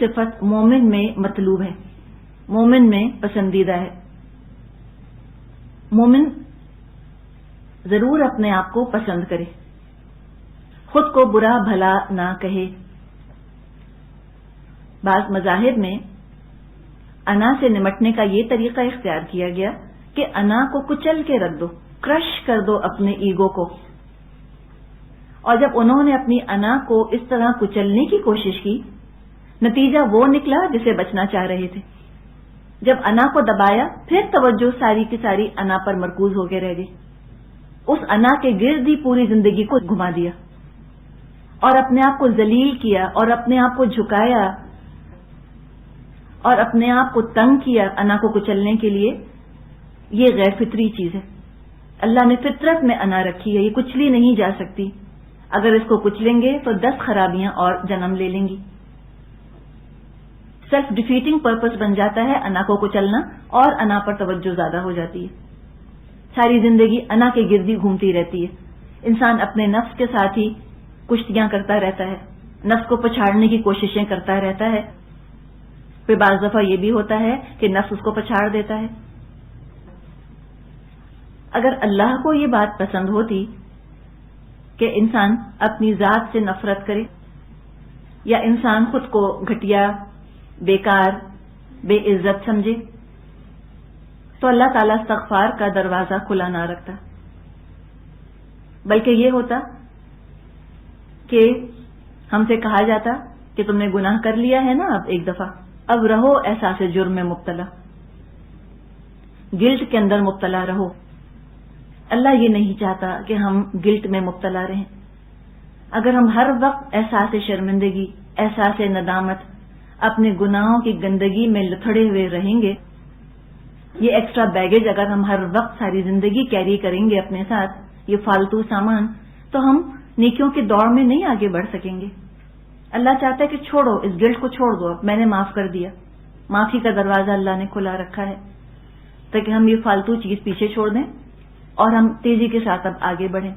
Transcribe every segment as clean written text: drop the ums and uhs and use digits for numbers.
صفت مومن میں مطلوب ہے، مومن میں پسندیدہ ہے۔ مومن ضرور اپنے آپ کو پسند کرے، خود کو برا بھلا نہ کہے۔ بعض مذاہب میں انا سے نمٹنے کا یہ طریقہ اختیار کیا گیا کہ انا کو کچل کے رکھ دو، کرش کر دو اپنے ایگو کو۔ اور جب انہوں نے اپنی انا کو اس طرح کچلنے کی کوشش کی، نتیجہ وہ نکلا جسے بچنا چاہ رہے تھے۔ جب انا کو دبایا، پھر توجہ ساری کی ساری انا پر مرکوز ہو کے رہ گئی، اس انا کے گرد ہی پوری زندگی کو گھما دیا اور اپنے آپ کو ذلیل کیا اور اپنے آپ کو جھکایا اور اپنے آپ کو تنگ کیا انا کو کچلنے کے لیے۔ یہ غیر فطری چیز ہے۔ اللہ نے فطرت میں انا رکھی ہے، یہ کچلی نہیں جا سکتی۔ اگر اس کو کچلیں گے تو 10 خرابیاں اور جنم لے لیں گی۔ سیلف ڈیفیٹنگ پرپس بن جاتا ہے انا کو کچلنا، اور انا پر توجہ زیادہ ہو جاتی ہے۔ ساری زندگی انا کے گردی گھومتی رہتی ہے۔ انسان اپنے نفس کے ساتھ ہی کشتیاں کرتا رہتا ہے، نفس کو پچھاڑنے کی کوششیں کرتا رہتا ہے۔ پھر بعض دفعہ یہ بھی ہوتا ہے کہ نفس اس کو پچھاڑ دیتا ہے۔ اگر اللہ کو یہ بات پسند ہوتی کہ انسان اپنی ذات سے نفرت کرے یا انسان خود کو گھٹیا، بیکار، بے عزت سمجھے، تو اللہ تعالیٰ استغفار کا دروازہ کھلا نہ رکھتا، بلکہ یہ ہوتا کہ ہم سے کہا جاتا کہ تم نے گناہ کر لیا ہے نا، اب ایک دفعہ، اب رہو احساس جرم میں مبتلا، گلٹ کے اندر مبتلا رہو۔ اللہ یہ نہیں چاہتا کہ ہم گلٹ میں مبتلا رہیں۔ اگر ہم ہر وقت احساس شرمندگی، احساس ندامت، اپنے گناہوں کی گندگی میں لتھڑے ہوئے رہیں گے، یہ ایکسٹرا بیگیج اگر ہم ہر وقت ساری زندگی کیری کریں گے اپنے ساتھ، یہ فالتو سامان، تو ہم نیکیوں کی دوڑ میں نہیں آگے بڑھ سکیں گے۔ اللہ چاہتا ہے کہ چھوڑو، اس گلٹ کو چھوڑ دو، میں نے معاف کر دیا۔ معافی کا دروازہ اللہ نے کھلا رکھا ہے تاکہ ہم یہ فالتو چیز پیچھے چھوڑ دیں اور ہم تیزی کے ساتھ اب آگے بڑھیں۔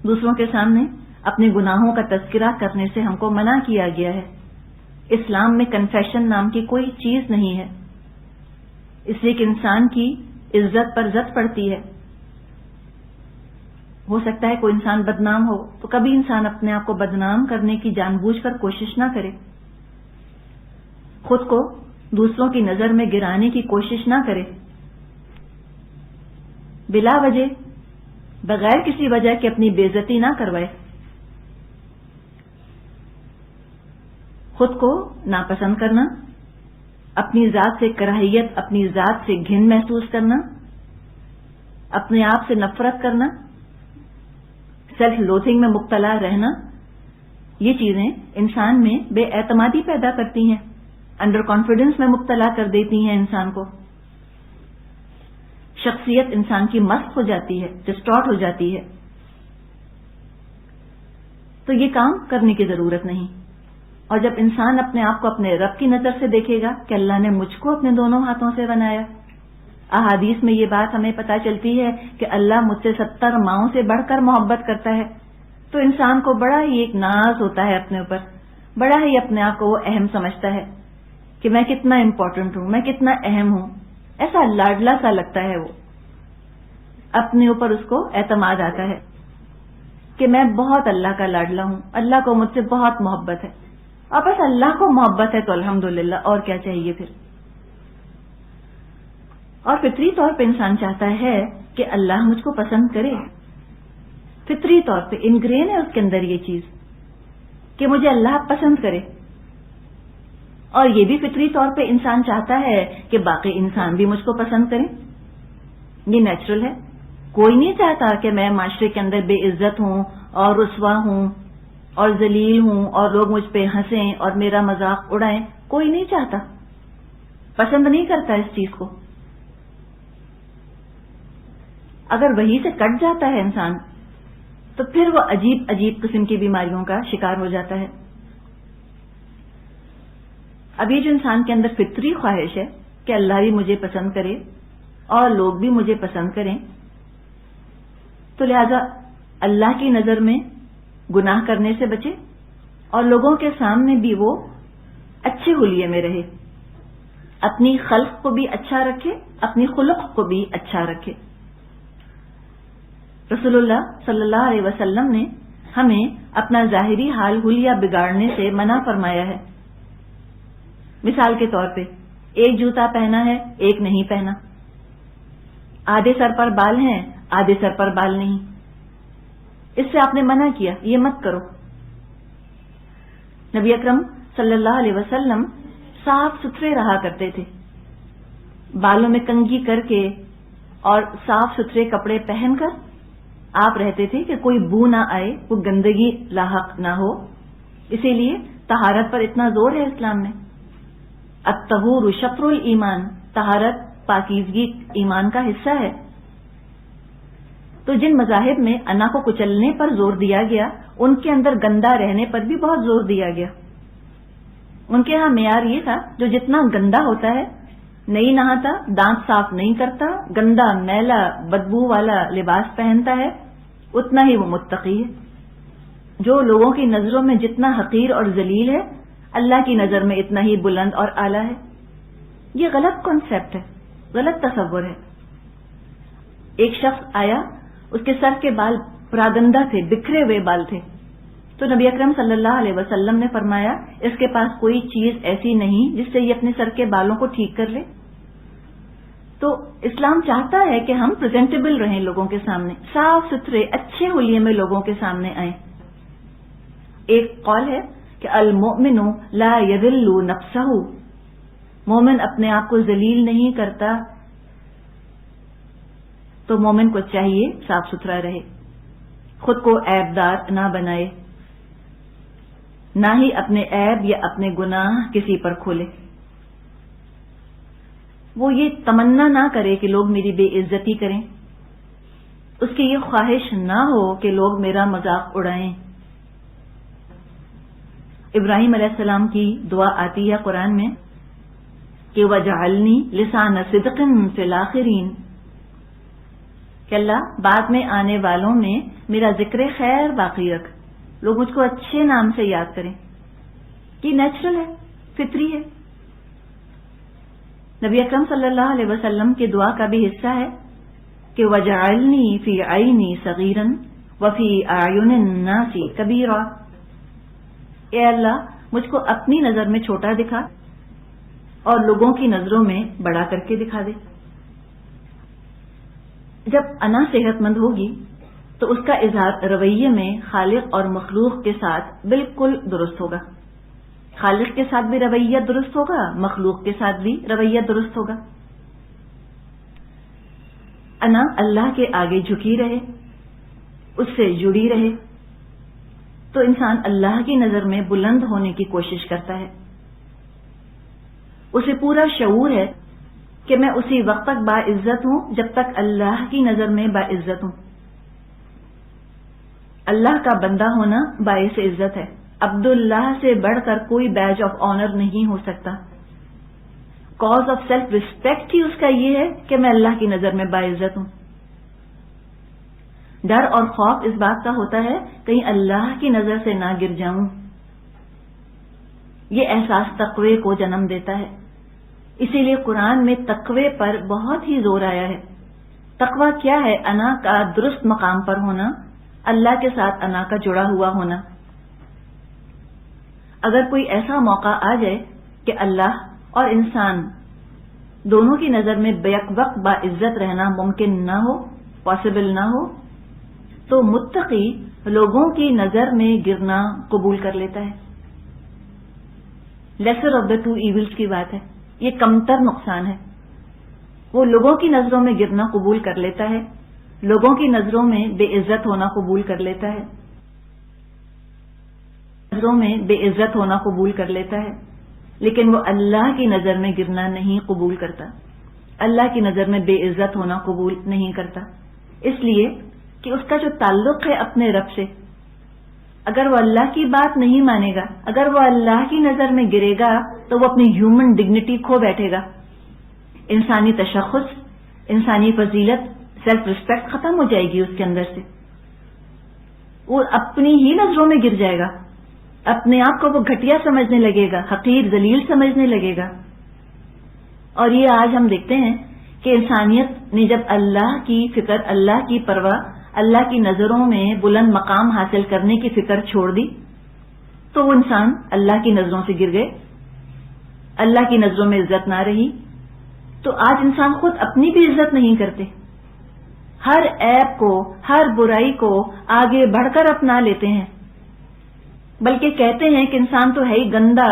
دوسروں کے سامنے اپنے گناہوں کا تذکرہ کرنے سے ہم کو منع کیا گیا ہے۔ اسلام میں کنفیشن نام کی کوئی چیز نہیں ہے، اس لیے کہ انسان کی عزت پر زد پڑتی ہے۔ ہو سکتا ہے کوئی انسان بدنام ہو تو کبھی انسان اپنے آپ کو بدنام کرنے کی جان بوجھ کر کوشش نہ کرے، خود کو دوسروں کی نظر میں گرانے کی کوشش نہ کرے، بلا وجہ، بغیر کسی وجہ کے اپنی بے عزتی نہ کروائے، خود کو ناپسند کرنا، اپنی ذات سے کراہیت، اپنی ذات سے گھن محسوس کرنا، اپنے آپ سے نفرت کرنا، سیلف لوتھنگ میں مبتلا رہنا، یہ چیزیں انسان میں بے اعتمادی پیدا کرتی ہیں، انڈر کانفیڈنس میں مبتلا کر دیتی ہیں انسان کو۔ شخصیت انسان کی مست ہو جاتی ہے، ڈسٹارٹ ہو جاتی ہے۔ تو یہ کام کرنے کی ضرورت نہیں۔ اور جب انسان اپنے آپ کو اپنے رب کی نظر سے دیکھے گا کہ اللہ نے مجھ کو اپنے دونوں ہاتھوں سے بنایا، احادیث میں یہ بات ہمیں پتہ چلتی ہے کہ اللہ مجھ سے 70 ماؤں سے بڑھ کر محبت کرتا ہے، تو انسان کو بڑا ہی ایک ناز ہوتا ہے اپنے اوپر، بڑا ہی اپنے آپ کو وہ اہم سمجھتا ہے کہ میں کتنا امپورٹنٹ ہوں، میں کتنا اہم ہوں، ایسا لاڈلا سا لگتا ہے، وہ اپنے اوپر اس کو اعتماد آتا ہے کہ میں بہت اللہ کا لاڈلا ہوں، اللہ کو مجھ سے بہت محبت ہے، اور بس اللہ کو محبت ہے تو الحمدللہ، اور کیا چاہیے پھر۔ اور فطری طور پہ انسان چاہتا ہے کہ اللہ مجھ کو پسند کرے، فطری طور پہ انگرین ہے اس کے اندر یہ چیز کہ مجھے اللہ پسند کرے، اور یہ بھی فطری طور پہ انسان چاہتا ہے کہ باقی انسان بھی مجھ کو پسند کریں، یہ نیچرل ہے۔ کوئی نہیں چاہتا کہ میں معاشرے کے اندر بے عزت ہوں اور رسوا ہوں اور ذلیل ہوں اور لوگ مجھ پہ ہنسیں اور میرا مذاق اڑائیں، کوئی نہیں چاہتا، پسند نہیں کرتا اس چیز کو۔ اگر وہی سے کٹ جاتا ہے انسان تو پھر وہ عجیب عجیب قسم کی بیماریوں کا شکار ہو جاتا ہے۔ اب یہ جو انسان کے اندر فطری خواہش ہے کہ اللہ بھی مجھے پسند کرے اور لوگ بھی مجھے پسند کریں، تو لہذا اللہ کی نظر میں گناہ کرنے سے بچے، اور لوگوں کے سامنے بھی وہ اچھے حلیے میں رہے، اپنی خلق کو بھی اچھا رکھے، اپنی خلق کو بھی اچھا رکھے۔ رسول اللہ صلی اللہ علیہ وسلم نے ہمیں اپنا ظاہری حال حلیہ بگاڑنے سے منع فرمایا ہے۔ مثال کے طور پہ ایک جوتا پہنا ہے، ایک نہیں پہنا، آدھے سر پر بال ہیں، آدھے سر پر بال نہیں، اس سے آپ نے منع کیا، یہ مت کرو۔ نبی اکرم صلی اللہ علیہ وسلم صاف ستھرے رہا کرتے تھے، بالوں میں کنگھی کر کے اور صاف ستھرے کپڑے پہن کر آپ رہتے تھے کہ کوئی بو نہ آئے، کوئی گندگی لاحق نہ ہو۔ اسی لیے طہارت پر اتنا زور ہے اسلام میں۔ الطہور شطر الایمان، طہارت پاکیزگی ایمان کا حصہ ہے۔ تو جن مذاہب میں انا کو کچلنے پر زور دیا گیا، ان کے اندر گندا رہنے پر بھی بہت زور دیا گیا۔ ان کے ہاں معیار یہ تھا جو جتنا گندا ہوتا ہے، نہیں نہاتا، دانت صاف نہیں کرتا، گندا میلا بدبو والا لباس پہنتا ہے، اتنا ہی وہ متقی ہے۔ جو لوگوں کی نظروں میں جتنا حقیر اور ذلیل ہے، اللہ کی نظر میں اتنا ہی بلند اور اعلیٰ ہے۔ یہ غلط کانسیپٹ ہے، غلط تصور ہے۔ ایک شخص آیا، اس کے سر کے بال پراگندہ تھے، بکھرے ہوئے بال تھے، تو نبی اکرم صلی اللہ علیہ وسلم نے فرمایا اس کے پاس کوئی چیز ایسی نہیں جس سے یہ اپنے سر کے بالوں کو ٹھیک کر لے۔ تو اسلام چاہتا ہے کہ ہم پریزنٹیبل رہیں، لوگوں کے سامنے صاف ستھرے اچھے حلیے میں لوگوں کے سامنے آئیں۔ ایک قول ہے کہ المؤمن لا یذل نفسہ، مومن اپنے آپ کو ذلیل نہیں کرتا، تو مومن کو چاہیے صاف ستھرا رہے، خود کو عیب دار نہ بنائے، نہ ہی اپنے عیب یا اپنے گناہ کسی پر کھولے۔ وہ یہ تمنا نہ کرے کہ لوگ میری بے عزتی کریں، اس کی یہ خواہش نہ ہو کہ لوگ میرا مذاق اڑائیں۔ ابراہیم علیہ السلام کی دعا آتی ہے قرآن میں کہ وَجَعَلْنِي لِسَانَ صِدْقٍ فِي الْآخِرِينَ، کہ اللہ بعد میں آنے والوں میں میرا ذکر خیر باقی رکھ، لوگ مجھ کو اچھے نام سے یاد کریں۔ یہ نیچرل ہے، فطری ہے۔ نبی اکرم صلی اللہ علیہ وسلم کی دعا کا بھی حصہ ہے کہ وَجَعَلْنِي فِي عَيْنِي صَغِيرًا وَفِي أَعْيُنِ النَّاسِ كَبِيرًا، اے اللہ مجھ کو اپنی نظر میں چھوٹا دکھا اور لوگوں کی نظروں میں بڑا کر کے دکھا دے۔ جب انا صحت مند ہوگی تو اس کا اظہار رویے میں خالق اور مخلوق کے ساتھ بالکل درست ہوگا، خالق کے ساتھ بھی رویہ درست ہوگا، مخلوق کے ساتھ بھی رویہ درست ہوگا۔ انا اللہ کے آگے جھکی رہے، اس سے جڑی رہے، تو انسان اللہ کی نظر میں بلند ہونے کی کوشش کرتا ہے۔ اسے پورا شعور ہے کہ میں اسی وقت تک باعزت ہوں جب تک اللہ کی نظر میں باعزت ہوں۔ اللہ کا بندہ ہونا باعث عزت ہے، عبداللہ سے بڑھ کر کوئی بیج آف آنر نہیں ہو سکتا۔ کاز آف سیلف ریسپیکٹ ہی اس کا یہ ہے کہ میں اللہ کی نظر میں باعزت ہوں۔ ڈر اور خوف اس بات کا ہوتا ہے کہیں اللہ کی نظر سے نہ گر جاؤں۔ یہ احساس تقوی کو جنم دیتا ہے، اسی لیے قرآن میں تقوی پر بہت ہی زور آیا ہے۔ تقوی کیا ہے؟ انا کا درست مقام پر ہونا، اللہ کے ساتھ انا کا جڑا ہوا ہونا۔ اگر کوئی ایسا موقع آ جائے کہ اللہ اور انسان دونوں کی نظر میں بیک وقت باعزت رہنا ممکن نہ ہو، پاسبل نہ ہو، تو متقی لوگوں کی نظر میں گرنا قبول کر لیتا ہے۔ Lesser of the two evils کی بات ہے، یہ کمتر نقصان ہے۔ وہ لوگوں کی نظروں میں گرنا قبول کر لیتا ہے، لوگوں کی نظروں میں بے عزت ہونا قبول کر لیتا ہے، نظروں میں بے عزت ہونا قبول کر لیتا ہے، لیکن وہ اللہ کی نظر میں گرنا نہیں قبول کرتا، اللہ کی نظر میں بے عزت ہونا قبول نہیں کرتا، اس لیے کہ اس کا جو تعلق ہے اپنے رب سے، اگر وہ اللہ کی بات نہیں مانے گا، اگر وہ اللہ کی نظر میں گرے گا تو وہ اپنی ہیومن ڈگنیٹی کھو بیٹھے گا، انسانی تشخص، انسانی فضیلت، سیلف ریسپیکٹ ختم ہو جائے گی اس کے اندر سے، وہ اپنی ہی نظروں میں گر جائے گا۔ اپنے آپ کو وہ گھٹیا سمجھنے لگے گا، حقیر ذلیل سمجھنے لگے گا. اور یہ آج ہم دیکھتے ہیں کہ انسانیت نے جب اللہ کی فکر، اللہ کی پرواہ، اللہ کی نظروں میں بلند مقام حاصل کرنے کی فکر چھوڑ دی تو وہ انسان اللہ کی نظروں سے گر گئے، اللہ کی نظروں میں عزت نہ رہی. تو آج انسان خود اپنی بھی عزت نہیں کرتے، ہر عیب کو، ہر برائی کو آگے بڑھ کر اپنا لیتے ہیں، بلکہ کہتے ہیں کہ انسان تو ہے ہی گندا،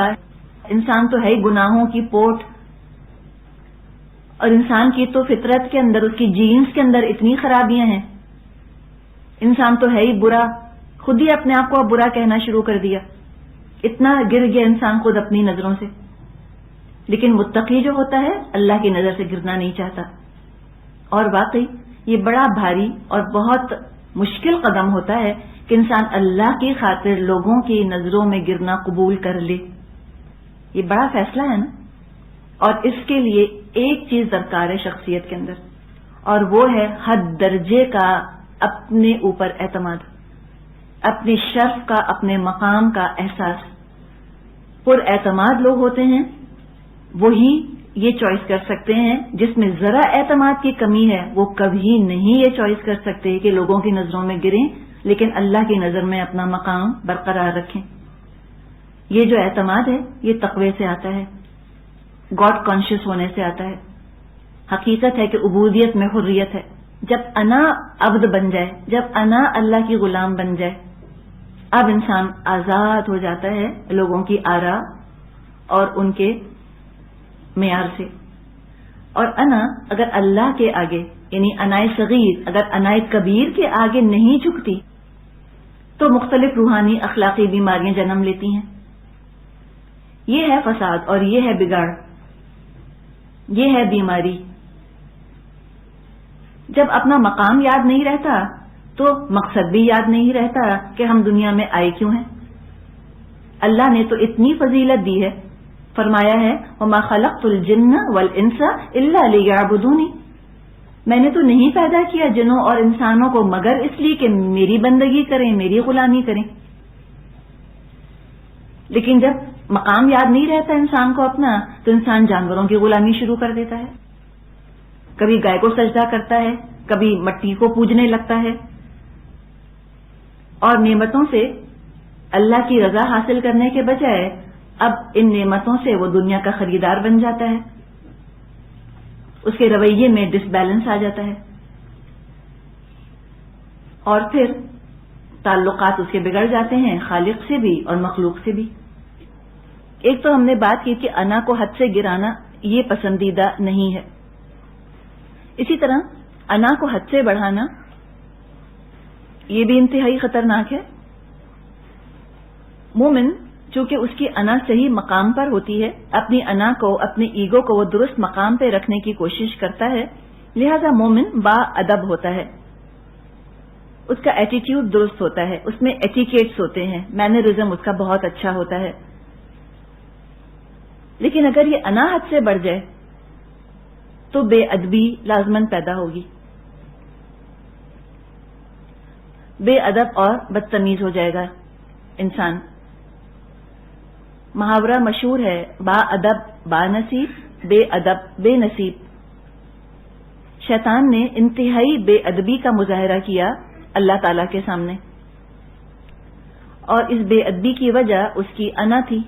انسان تو ہے ہی گناہوں کی پوٹ، اور انسان کی تو فطرت کے اندر، اس کی جینز کے اندر اتنی خرابیاں ہیں، انسان تو ہے ہی برا. خود ہی اپنے آپ کو اب برا کہنا شروع کر دیا، اتنا گر گیا انسان خود اپنی نظروں سے. لیکن متقی جو ہوتا ہے اللہ کی نظر سے گرنا نہیں چاہتا. اور واقعی یہ بڑا بھاری اور بہت مشکل قدم ہوتا ہے کہ انسان اللہ کی خاطر لوگوں کی نظروں میں گرنا قبول کر لے. یہ بڑا فیصلہ ہے نا. اور اس کے لیے ایک چیز درکار ہے شخصیت کے اندر، اور وہ ہے حد درجے کا اپنے اوپر اعتماد، اپنے شرف کا، اپنے مقام کا احساس. پر اعتماد لوگ ہوتے ہیں وہی یہ چوائس کر سکتے ہیں. جس میں ذرا اعتماد کی کمی ہے وہ کبھی نہیں یہ چوائس کر سکتے کہ لوگوں کی نظروں میں گریں لیکن اللہ کی نظر میں اپنا مقام برقرار رکھیں. یہ جو اعتماد ہے یہ تقوی سے آتا ہے، گاڈ کانشیس ہونے سے آتا ہے. حقیقت ہے کہ عبودیت میں حریت ہے. جب انا عبد بن جائے، جب انا اللہ کی غلام بن جائے، اب انسان آزاد ہو جاتا ہے لوگوں کی آراء اور ان کے معیار سے. اور انا اگر اللہ کے آگے، یعنی انائے صغیر اگر انائے کبیر کے آگے نہیں جھکتی تو مختلف روحانی اخلاقی بیماریاں جنم لیتی ہیں. یہ ہے فساد اور یہ ہے بگاڑ، یہ ہے بیماری. جب اپنا مقام یاد نہیں رہتا تو مقصد بھی یاد نہیں رہتا کہ ہم دنیا میں آئے کیوں ہیں. اللہ نے تو اتنی فضیلت دی ہے، فرمایا ہے وَمَا خَلَقْتُ الْجِنَّ وَالْإِنسَ إِلَّا لِيَعْبُدُونِ، میں نے تو نہیں پیدا کیا جنوں اور انسانوں کو مگر اس لیے کہ میری بندگی کریں، میری غلامی کریں. لیکن جب مقام یاد نہیں رہتا انسان کو اپنا تو انسان جانوروں کی غلامی شروع کر دیتا ہے. کبھی گائے کو سجدہ کرتا ہے، کبھی مٹی کو پوجنے لگتا ہے، اور نعمتوں سے اللہ کی رضا حاصل کرنے کے بجائے اب ان نعمتوں سے وہ دنیا کا خریدار بن جاتا ہے. اس کے رویے میں ڈس بیلنس آ جاتا ہے اور پھر تعلقات اس کے بگڑ جاتے ہیں، خالق سے بھی اور مخلوق سے بھی. ایک تو ہم نے بات کی کہ انا کو حد سے گرانا یہ پسندیدہ نہیں ہے. اسی طرح انا کو حد سے بڑھانا یہ بھی انتہائی خطرناک ہے. مومن چونکہ اس کی انا صحیح مقام پر ہوتی ہے، اپنی انا کو، اپنے ایگو کو وہ درست مقام پہ رکھنے کی کوشش کرتا ہے، لہذا مومن با ادب ہوتا ہے، اس کا ایٹیٹیوڈ درست ہوتا ہے، اس میں ایٹیکیٹس ہوتے ہیں، مینرزم اس کا بہت اچھا ہوتا ہے. لیکن اگر یہ انا حد سے بڑھ جائے تو بے ادبی لازماً پیدا ہوگی، بے ادب اور بدتمیز ہو جائے گا انسان. محاورہ مشہور ہے، با ادب با نصیب، بے ادب بے نصیب. شیطان نے انتہائی بے ادبی کا مظاہرہ کیا اللہ تعالی کے سامنے، اور اس بے ادبی کی وجہ اس کی انا تھی.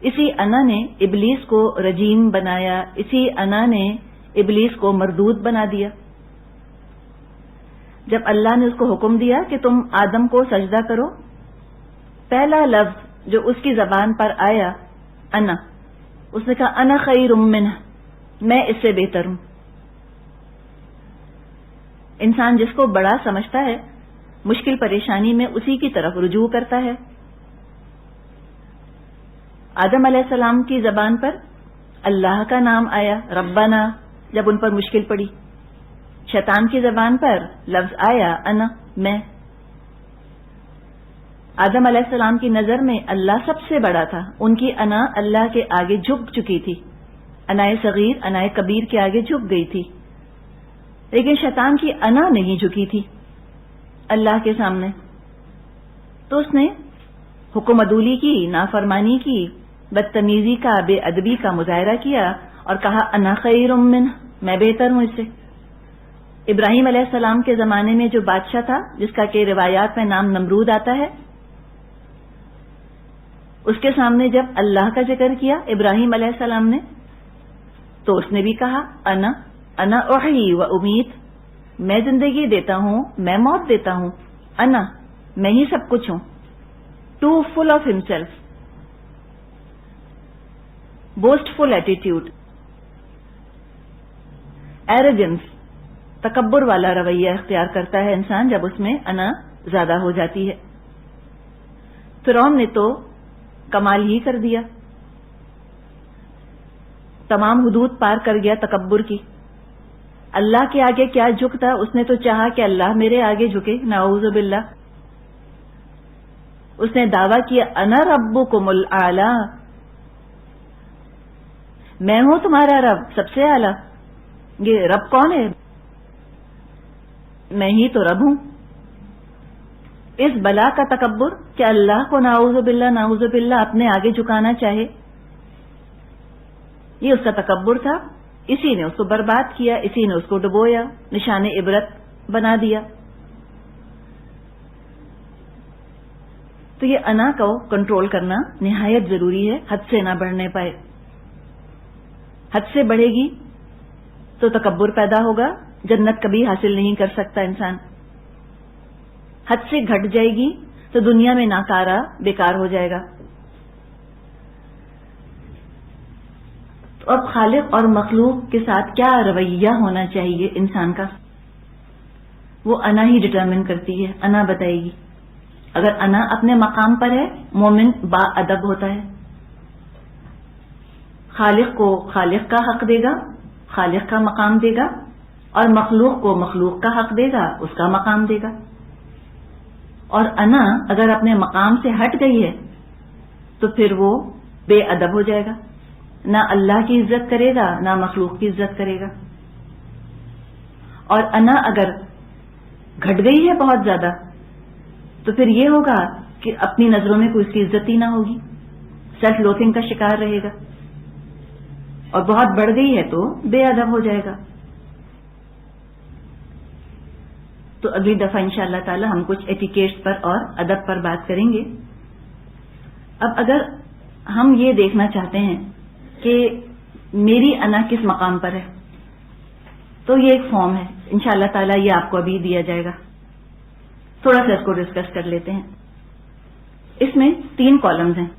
اسی انا نے ابلیس کو رجیم بنایا، اسی انا نے ابلیس کو مردود بنا دیا. جب اللہ نے اس کو حکم دیا کہ تم آدم کو سجدہ کرو، پہلا لفظ جو اس کی زبان پر آیا انا، اس نے کہا انا خیر منہ، میں اس سے بہتر ہوں. انسان جس کو بڑا سمجھتا ہے مشکل پریشانی میں اسی کی طرف رجوع کرتا ہے. آدم علیہ السلام کی زبان پر اللہ کا نام آیا ربنا جب ان پر مشکل پڑی. شیطان کی زبان پر لفظ آیا انا، میں. آدم علیہ السلام کی نظر میں اللہ سب سے بڑا تھا، ان کی انا اللہ کے آگے جھک چکی تھی، انائے صغیر انائے کبیر کے آگے جھک گئی تھی. لیکن شیطان کی انا نہیں جھکی تھی اللہ کے سامنے، تو اس نے حکم عدولی کی، نافرمانی کی، بدتمیزی کا، بے ادبی کا مظاہرہ کیا اور کہا انا خیر منہ، میں بہتر ہوں اس سے۔ ابراہیم علیہ السلام کے زمانے میں جو بادشاہ تھا جس کا کہ روایات میں نام نمرود آتا ہے، اس کے سامنے جب اللہ کا ذکر کیا ابراہیم علیہ السلام نے تو اس نے بھی کہا انا احیی و امیت، میں زندگی دیتا ہوں، میں موت دیتا ہوں، انا، میں ہی سب کچھ ہوں۔ Too full of himself, boastful attitude, arrogance, تکبر والا رویہ اختیار کرتا ہے انسان جب اس میں انا زیادہ ہو جاتی ہے۔ فرعون نے تو کمال ہی کر دیا، تمام حدود پار کر گیا تکبر کی۔ اللہ کے آگے کیا جھکتا، اس نے تو چاہا کہ اللہ میرے آگے جھکے، نعوذ باللہ۔ اس نے دعویٰ کیا انا ربکم الاعلی، میں ہوں تمہارا رب سب سے اعلیٰ۔ یہ رب کون ہے؟ میں ہی تو رب ہوں۔ اس بلا کا تکبر کہ اللہ کو نعوذ باللہ اپنے آگے جھکانا چاہے، یہ اس کا تکبر تھا، اسی نے اس کو برباد کیا، اسی نے اس کو ڈبویا، نشان عبرت بنا دیا۔ تو یہ انا کو کنٹرول کرنا نہایت ضروری ہے، حد سے نہ بڑھنے پائے۔ حد سے بڑھے گی تو تکبر پیدا ہوگا، جنت کبھی حاصل نہیں کر سکتا انسان۔ حد سے گھٹ جائے گی تو دنیا میں ناکارہ بیکار ہو جائے گا۔ تو اب خالق اور مخلوق کے ساتھ کیا رویہ ہونا چاہیے انسان کا، وہ انا ہی ڈٹرمن کرتی ہے، انا بتائے گی۔ اگر انا اپنے مقام پر ہے، مومن با ادب ہوتا ہے، خالق کو خالق کا حق دے گا، خالق کا مقام دے گا، اور مخلوق کو مخلوق کا حق دے گا، اس کا مقام دے گا۔ اور انا اگر اپنے مقام سے ہٹ گئی ہے تو پھر وہ بے ادب ہو جائے گا، نہ اللہ کی عزت کرے گا نہ مخلوق کی عزت کرے گا۔ اور انا اگر گھٹ گئی ہے بہت زیادہ تو پھر یہ ہوگا کہ اپنی نظروں میں کوئی اس کی عزت ہی نہ ہوگی، سیلف لوتھنگ کا شکار رہے گا، اور بہت بڑھ گئی ہے تو بے ادب ہو جائے گا۔ تو اگلی دفعہ انشاءاللہ تعالی ہم کچھ ایٹیکیٹس پر اور ادب پر بات کریں گے۔ اب اگر ہم یہ دیکھنا چاہتے ہیں کہ میری انا کس مقام پر ہے تو یہ ایک فارم ہے، انشاءاللہ تعالی یہ آپ کو ابھی دیا جائے گا، تھوڑا سا اس کو ڈسکس کر لیتے ہیں۔ اس میں 3 کالمز ہیں،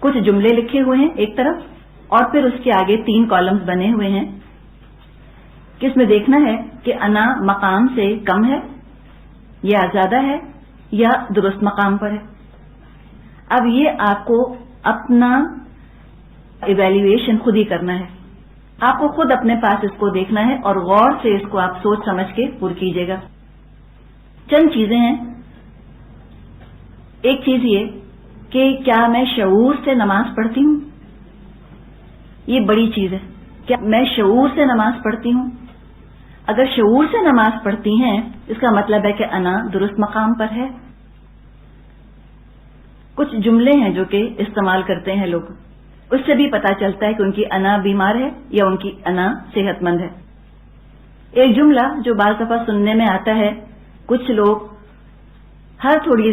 کچھ جملے لکھے ہوئے ہیں ایک طرف، اور پھر اس کے آگے 3 کالمز بنے ہوئے ہیں کہ اس میں دیکھنا ہے کہ انا مقام سے کم ہے یا زیادہ ہے یا درست مقام پر ہے۔ اب یہ آپ کو اپنا ایویلیویشن خود ہی کرنا ہے، آپ کو خود اپنے پاس اس کو دیکھنا ہے اور غور سے اس کو آپ سوچ سمجھ کے پر کیجیے گا۔ چند چیزیں ہیں۔ ایک چیز یہ کہ کیا میں شعور سے نماز پڑھتی ہوں، یہ بڑی چیز ہے، کیا میں شعور سے نماز پڑھتی ہوں؟ اگر شعور سے نماز پڑھتی ہیں اس کا مطلب ہے کہ انا درست مقام پر ہے۔ کچھ جملے ہیں جو کہ استعمال کرتے ہیں لوگ، اس سے بھی پتا چلتا ہے کہ ان کی انا بیمار ہے یا ان کی انا صحت مند ہے۔ ایک جملہ جو بعض دفعہ سننے میں آتا ہے، کچھ لوگ ہر تھوڑی